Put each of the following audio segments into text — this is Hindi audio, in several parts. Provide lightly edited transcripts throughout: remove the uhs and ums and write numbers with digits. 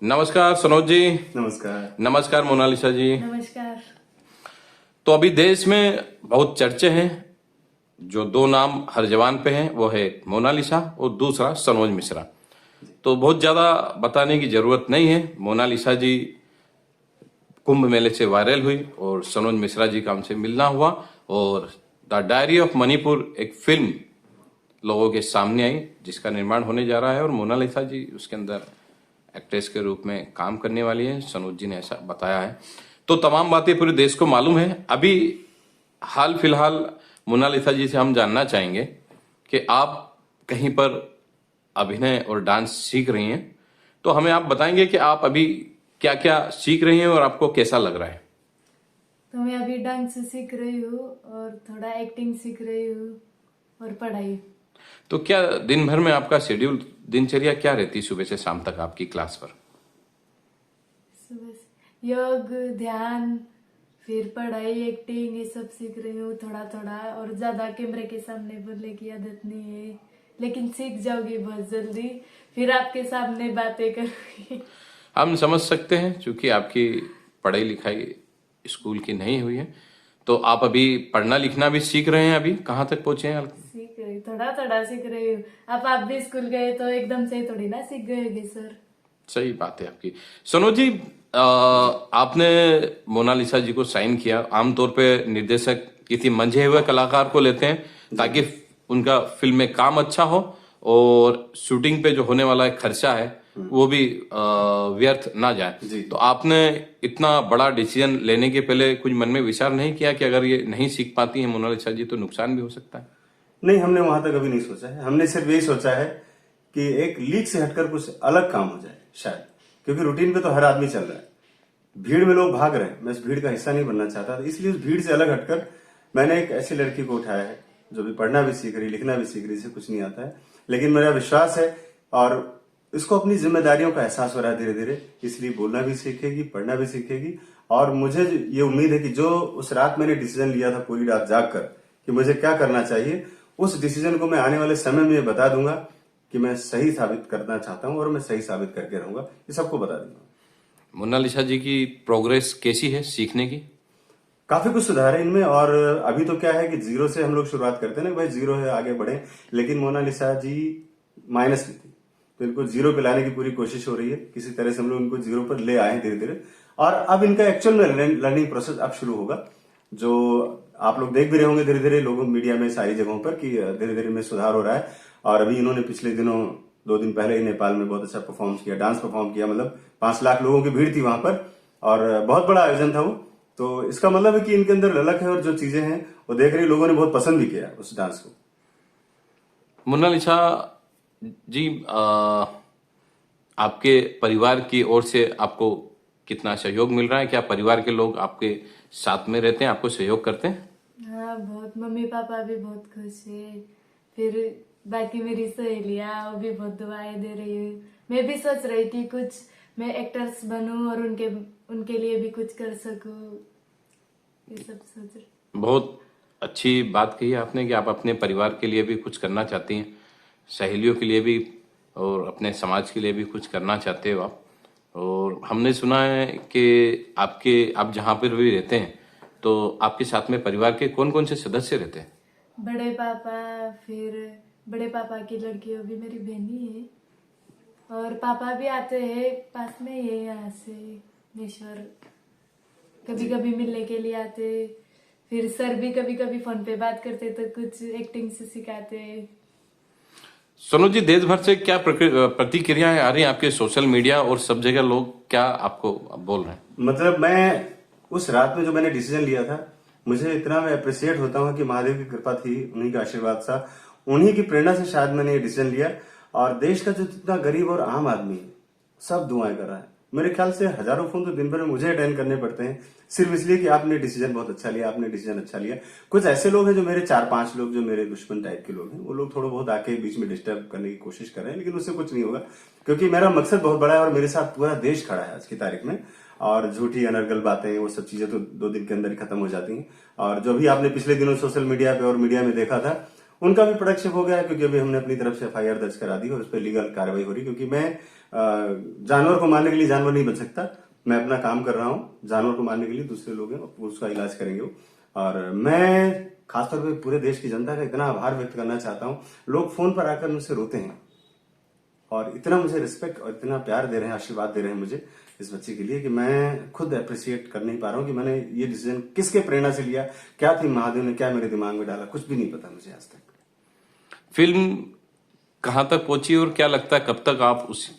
नमस्कार सनोज जी। नमस्कार। नमस्कार मोनालिसा जी। नमस्कार। तो अभी देश में बहुत चर्चे हैं, जो दो नाम हर जबान पे हैं वो है मोनालिसा और दूसरा सनोज मिश्रा। तो बहुत ज्यादा बताने की जरूरत नहीं है। मोनालिसा जी कुंभ मेले से वायरल हुई और सनोज मिश्रा जी का हमसे मिलना हुआ और द डायरी ऑफ मणिपुर एक फिल्म लोगों के सामने आई जिसका निर्माण होने जा रहा है और मोनालिसा जी उसके अंदर एक्ट्रेस के रूप में काम करने वाली है। सनोज जी ने ऐसा बताया है। तो तमाम बातें पूरे देश को मालूम है। अभी हाल फिलहाल मोनालिसा जी से हम जानना चाहेंगे कि आप कहीं पर अभिनय और डांस सीख रही हैं, तो हमें आप बताएंगे कि आप अभी क्या क्या सीख रही हैं और आपको कैसा लग रहा है। तो मैं अभी डांस सीख रही हूँ और थोड़ा एक्टिंग सीख रही हूँ और पढ़ाई। तो क्या दिन भर में आपका शेड्यूल, दिनचर्या क्या रहती है सुबह से शाम तक आपकी क्लास पर? सुबह से योग, ध्यान, फिर पढ़ाई, एक्टिंग, ये सब सीख रही हूँ थोड़ा थोड़ा। और ज्यादा कैमरे के सामने बोलने की आदत नहीं है, लेकिन सीख जाओगी बहुत जल्दी, फिर आपके सामने बातें करूंगी। हम समझ सकते हैं, क्योंकि आपकी पढ़ाई लिखाई स्कूल की नहीं हुई है, तो आप अभी पढ़ना लिखना भी सीख रहे हैं। अभी कहाँ तक पहुंचे हैं? सीख रही, थोड़ा थोड़ा सीख रही हूँ। आप भी स्कूल गए तो एकदम से थोड़ी ना सीख गए सर। सही बात है आपकी। सनोज जी, आपने मोनालिसा जी को साइन किया। आमतौर पे निर्देशक किसी मंझे हुए कलाकार को लेते हैं ताकि उनका फिल्म में काम अच्छा हो और शूटिंग पे जो होने वाला एक खर्चा है वो भी व्यर्थ ना जाए। तो आपने इतना बड़ा डिसीजन लेने के पहले कुछ मन में विचार नहीं किया कि अगर ये नहीं सीख पाती है मोनालिसा जी तो नुकसान भी हो सकता है? नहीं, हमने वहां तक अभी नहीं सोचा है। हमने सिर्फ यही सोचा है कि एक लीक से हटकर कुछ अलग काम हो जाए शायद, क्योंकि रूटीन पे तो हर आदमी चल रहा है। भीड़ में लोग भाग रहे हैं, मैं इस भीड़ का हिस्सा नहीं बनना चाहता, इसलिए उस भीड़ से अलग हटकर मैंने एक ऐसी लड़की को उठाया है जो भी पढ़ना भी सीख रही, लिखना भी सीख रही, इसे कुछ नहीं आता है, लेकिन मेरा विश्वास है और इसको अपनी जिम्मेदारियों का एहसास हो रहा है धीरे धीरे, इसलिए बोलना भी सीखेगी, पढ़ना भी सीखेगी। और मुझे ये उम्मीद है कि जो उस रात मैंने डिसीजन लिया था पूरी रात जाग कर कि मुझे क्या करना चाहिए, उस डिसीजन को मैं आने वाले समय में बता दूंगा कि मैं सही साबित करना चाहता हूं और मैं सही साबित करके रहूंगा, ये सबको बता दूंगा। मोनालिसा जी की प्रोग्रेस कैसी है सीखने की? काफी कुछ सुधार है इनमें। और अभी तो क्या है कि जीरो से हम लोग शुरुआत करते हैं ना, भाई जीरो है आगे बढ़े, लेकिन मोनालिसा जी माइनस में थी, तो इनको जीरो पे लाने की पूरी कोशिश हो रही है। किसी तरह से हम लोग इनको जीरो पर ले आए धीरे धीरे, और अब इनका एक्चुअल में लर्निंग प्रोसेस अब शुरू होगा, जो आप लोग देख भी रहे होंगे धीरे धीरे लोगों मीडिया में सारी जगहों पर कि धीरे धीरे में सुधार हो रहा है। और अभी इन्होंने पिछले दिनों 2 दिन पहले ही नेपाल में बहुत अच्छा परफॉर्मेंस किया, डांस परफॉर्म किया, मतलब 5 लाख लोगों की भीड़ थी वहां पर और बहुत बड़ा आयोजन था वो। तो इसका मतलब है कि इनके अंदर ललक है और जो चीजें हैं वो देख रही लोगों ने बहुत पसंद भी किया उस डांस को। मोनालिसा जी, आपके परिवार की ओर से आपको कितना सहयोग मिल रहा है? क्या परिवार के लोग आपके साथ में रहते हैं, आपको सहयोग करते हैं? हाँ बहुत, मम्मी पापा भी बहुत खुश है। फिर बाकी मेरी सहेलियाँ वो भी बहुत दुआएं दे रही है। मैं भी सोच रही थी कुछ मैं एक्टर्स बनूं और उनके लिए भी कुछ कर सकूं, ये सब सोच रही। बहुत अच्छी बात कही आपने कि आप अपने परिवार के लिए भी कुछ करना चाहती हैं, सहेलियों के लिए भी और अपने समाज के लिए भी कुछ करना चाहते हो आप। और हमने सुना है कि आप जहाँ पर भी रहते हैं तो आपके साथ में परिवार के कौन कौन से सदस्य रहते हैं? बड़े पापा, फिर बड़े पापा की लड़की वो भी मेरी बहनी है, और पापा भी आते हैं, पास में ही है यहाँ से मेश्वर, कभी कभी मिलने के लिए आते। फिर सर भी कभी कभी फोन पे बात करते तो कुछ एक्टिंग से सिखाते। सनोज जी, देश भर से क्या प्रतिक्रियाएं आ रही हैं आपके सोशल मीडिया और सब जगह लोग क्या आपको बोल रहे हैं? मतलब मैं उस रात में जो मैंने डिसीजन लिया था, मुझे इतना मैं अप्रिशिएट होता हूँ कि महादेव की कृपा थी, उन्हीं का आशीर्वाद था, उन्हीं की प्रेरणा से शायद मैंने ये डिसीजन लिया। और देश का जो जितना गरीब और आम आदमी है सब दुआएं कर रहा है। मेरे ख्याल से हजारों फोन तो दिन भर में मुझे अटेंड करने पड़ते हैं, सिर्फ इसलिए कि आपने डिसीजन बहुत अच्छा लिया, आपने डिसीजन अच्छा लिया। कुछ ऐसे लोग हैं जो मेरे 4-5 लोग जो मेरे दुश्मन टाइप के लोग हैं, वो लोग थोड़ा बहुत आके बीच में डिस्टर्ब करने की कोशिश कर रहे हैं, लेकिन उससे कुछ नहीं होगा, क्योंकि मेरा मकसद बहुत बड़ा है और मेरे साथ पूरा देश खड़ा है आज की तारीख में। और झूठी अनर्गल बातें वो सब चीजें तो 2 दिन के अंदर ही खत्म हो जाती हैं। और जो भी आपने पिछले दिनों सोशल मीडिया पे और मीडिया में देखा था, उनका भी प्रोडक्शन हो गया है, क्योंकि अभी हमने अपनी तरफ से FIR दर्ज करा दी और उस पर लीगल कार्रवाई हो रही, क्योंकि मैं जानवर को मारने के लिए जानवर नहीं बन सकता। मैं अपना काम कर रहा हूँ, जानवर को मारने के लिए दूसरे लोग हैं, उसका इलाज करेंगे वो। और मैं खासतौर पे पूरे देश की जनता का इतना आभार व्यक्त करना चाहता हूँ। लोग फोन पर आकर मुझसे रोते हैं और इतना मुझे रिस्पेक्ट और इतना प्यार दे रहे हैं, आशीर्वाद दे रहे हैं मुझे इस बच्चे के लिए, कि मैं खुद अप्रिशिएट कर नहीं पा रहा हूँ कि मैंने ये डिसीजन किसके प्रेरणा से लिया, क्या थी महादेव ने क्या मेरे दिमाग में डाला, कुछ भी नहीं पता मुझे आज तक। फिल्म कहाँ तक पहुंची और क्या लगता है कब तक आप उस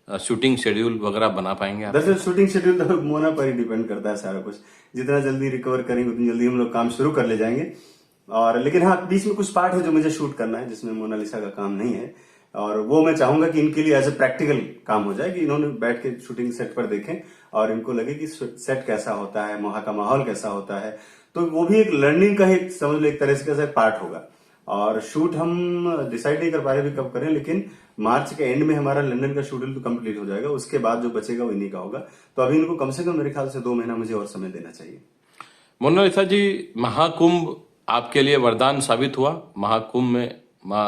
शूटिंग शेड्यूल वगैरह बना पाएंगे आप? दरअसल शूटिंग शेड्यूल तो मोना पर ही डिपेंड करता है सारा कुछ। जितना जल्दी रिकवर करेंगे उतनी जल्दी हम लोग काम शुरू कर ले जाएंगे। और लेकिन हाँ, बीच में कुछ पार्ट है जो मुझे शूट करना है, जिसमें मोनालिसा का काम नहीं है, और वो मैं चाहूंगा कि इनके लिए एज ए प्रैक्टिकल काम हो जाए, कि इन्होंने बैठ के शूटिंग सेट पर देखें और इनको लगे कि सेट कैसा होता है, वहां का माहौल कैसा होता है। तो वो भी एक लर्निंग का एक समझ लो एक तरह से पार्ट होगा। और शूट हम डिसाइड नहीं कर पा रहे भी कब करें, लेकिन मार्च के एंड में हमारा लंदन का शेड्यूल तो कंप्लीट हो जाएगा। उसके बाद जो बचेगा वो इन्हीं का होगा। तो अभी इनको कम से कम मेरे ख्याल से 2 महीना मुझे और समय देना चाहिए। मोनालिसा जी, महाकुंभ आपके लिए वरदान साबित हुआ। महाकुंभ में माँ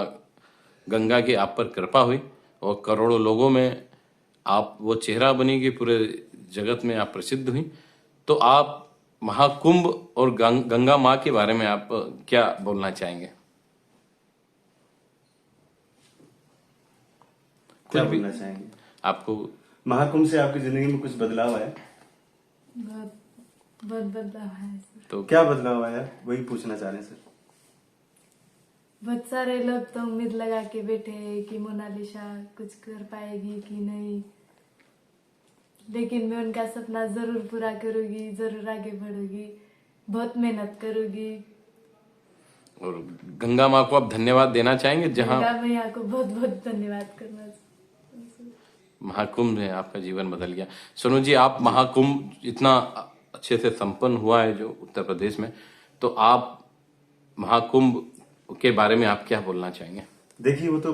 गंगा की आप पर कृपा हुई और करोड़ों लोगों में आप वो चेहरा बनी कि पूरे जगत में आप प्रसिद्ध हुई। तो आप महाकुंभ और गंगा माँ के बारे में आप क्या बोलना चाहेंगे? क्या बोलना चाहेंगे? आपको महाकुंभ से आपकी जिंदगी में कुछ बदलाव आया? बहुत बहुत बदलाव है सर। तो क्या बदलाव आया, वही पूछना चाह रहे हैं सर। बहुत सारे लोग तो उम्मीद लगा के बैठे हैं कि मोनालिसा कुछ कर पाएगी कि नहीं, लेकिन मैं उनका सपना जरूर पूरा करूंगी, जरूर आगे बढ़ूंगी, बहुत मेहनत करूंगी। और गंगा माँ को आप धन्यवाद देना चाहेंगे जहाँ गंगा मैया को बहुत बहुत धन्यवाद करना। महाकुंभ में आपका जीवन बदल गया। सोनू जी, आप महाकुंभ इतना अच्छे से संपन्न हुआ है जो उत्तर प्रदेश में, तो आप महाकुंभ के बारे में आप क्या बोलना चाहेंगे? देखिए, वो तो